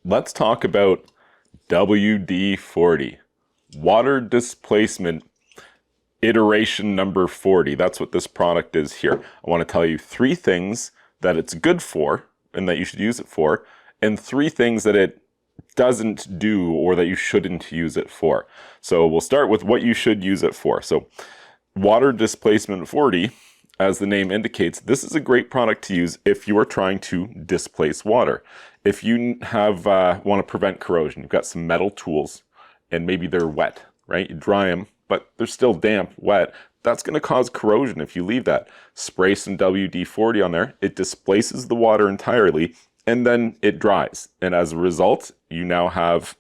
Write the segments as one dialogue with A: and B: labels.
A: Let's talk about WD-40, water displacement iteration number 40. That's what this product is here. I want to tell you 3 things that it's good for and that you should use it for, and 3 things that it doesn't do or that you shouldn't use it for. So we'll start with what you should use it for. So water displacement 40, as the name indicates, this is a great product to use if you are trying to displace water. If you have want to prevent corrosion, you've got some metal tools and maybe they're wet, right? You dry them, but they're still damp, wet. That's going to cause corrosion if you leave that. Spray some WD-40 on there. It displaces the water entirely and then it dries. And as a result, you now have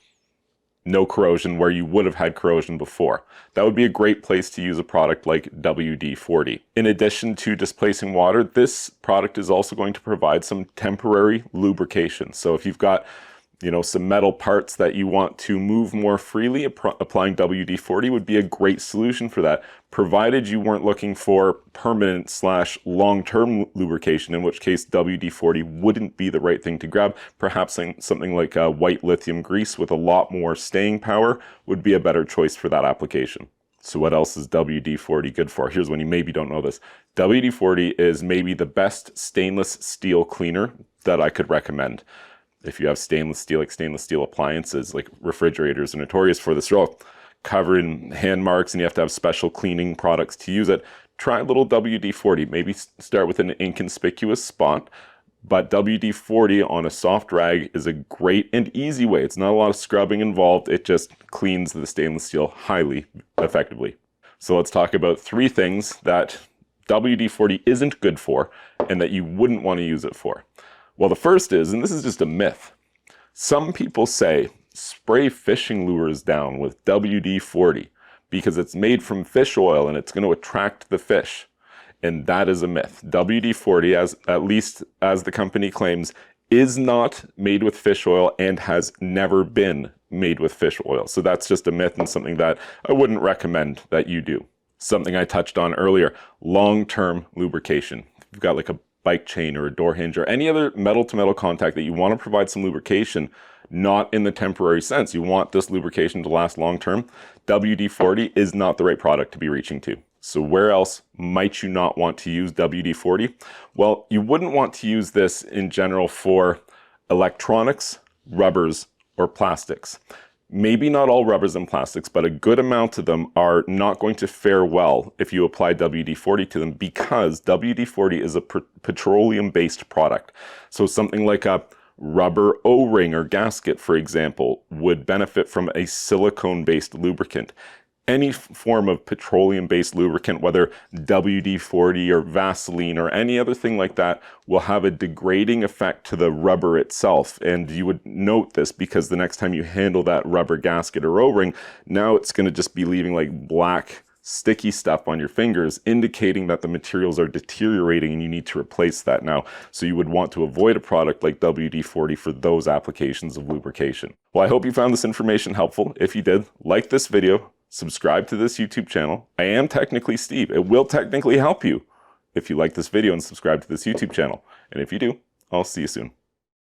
A: no corrosion where you would have had corrosion before. That would be a great place to use a product like WD-40. In addition to displacing water, this product is also going to provide some temporary lubrication. So if you've got, some metal parts that you want to move more freely, applying WD-40 would be a great solution for that, provided you weren't looking for permanent / long-term lubrication, in which case WD-40 wouldn't be the right thing to grab. Perhaps something like a white lithium grease with a lot more staying power would be a better choice for that application. So what else is WD-40 good for? Here's one you maybe don't know this. WD-40 is maybe the best stainless steel cleaner that I could recommend. If you have stainless steel appliances, like refrigerators are notorious for this. They're all covered in hand marks and you have to have special cleaning products to use it. Try a little WD-40. Maybe start with an inconspicuous spot, but WD-40 on a soft rag is a great and easy way. It's not a lot of scrubbing involved. It just cleans the stainless steel highly effectively. So let's talk about 3 things that WD-40 isn't good for and that you wouldn't want to use it for. Well, the first is, and this is just a myth, some people say spray fishing lures down with WD-40 because it's made from fish oil and it's going to attract the fish. And that is a myth. WD-40, at least as the company claims, is not made with fish oil and has never been made with fish oil. So that's just a myth and something that I wouldn't recommend that you do. Something I touched on earlier, long-term lubrication. If you've got like a bike chain or a door hinge or any other metal-to-metal contact that you want to provide some lubrication, not in the temporary sense. You want this lubrication to last long-term. WD-40 is not the right product to be reaching to. So where else might you not want to use WD-40? Well, you wouldn't want to use this in general for electronics, rubbers, or plastics. Maybe not all rubbers and plastics, but a good amount of them are not going to fare well if you apply WD-40 to them because WD-40 is a petroleum-based product. So something like a rubber O-ring or gasket, for example, would benefit from a silicone-based lubricant. Any form of petroleum-based lubricant, whether WD-40 or Vaseline or any other thing like that, will have a degrading effect to the rubber itself. And you would note this because the next time you handle that rubber gasket or O-ring, now it's going to just be leaving like black, sticky stuff on your fingers, indicating that the materials are deteriorating and you need to replace that now. So you would want to avoid a product like WD-40 for those applications of lubrication. Well, I hope you found this information helpful. If you did, like this video. Subscribe to this YouTube channel. I am technically Steve. It will technically help you if you like this video and subscribe to this YouTube channel. And if you do, I'll see you soon.